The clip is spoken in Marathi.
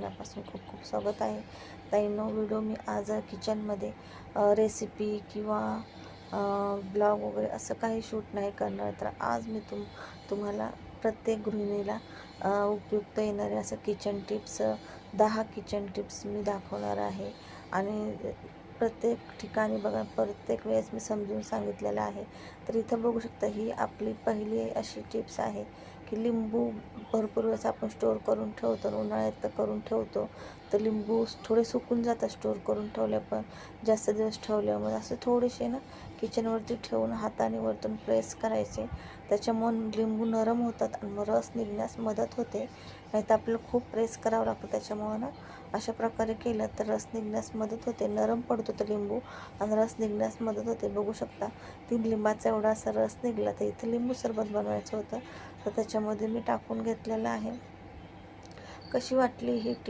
मनापासून खूप खूप स्वागत आहे. ताईंनो, व्हिडिओ मी आज किचनमध्ये रेसिपी किंवा ब्लॉग वगैरे असं काही शूट नाही करणार. तर आज मी तुम्हाला प्रत्येक गृहिणीला उपयुक्त येणारे असं किचन टिप्स 10 किचन टिप्स मी दाखवणार आहे. आणि प्रत्येक ठिकाणी बघा, प्रत्येक वेळेस मी समजून सांगितलेलं आहे. तर इथं बघू शकता, ही आपली पहिली अशी टिप्स आहे की लिंबू भरपूर वेळेस आपण स्टोअर करून ठेवतो. उन्हाळ्यात तर करून ठेवतो, तर लिंबू थोडे सुकून जातात स्टोअर करून ठेवले, पण जास्त दिवस ठेवल्यामुळे असं थोडेसे ना किचनवरती ठेवून हाताने वरतून प्रेस करायचे. त्याच्यामुळे लिंबू नरम होतात आणि मग रस निघण्यास मदत होते. नाही तर आपल्याला खूप प्रेस करावं लागतं. त्याच्यामुळं ना अशा प्रकारे केलं तर रस निघण्यास मदत होते. नरम पडतो तो लिंबू आणि रस निघण्यास मदत होते. बघू शकता, 3 लिंबाचा एवढा असा रस निघला. तर इथं लिंबू सरबत बनवायचं होतं, तर त्याच्यामध्ये मी टाकून घेतलेलं आहे. कशी वाटली ही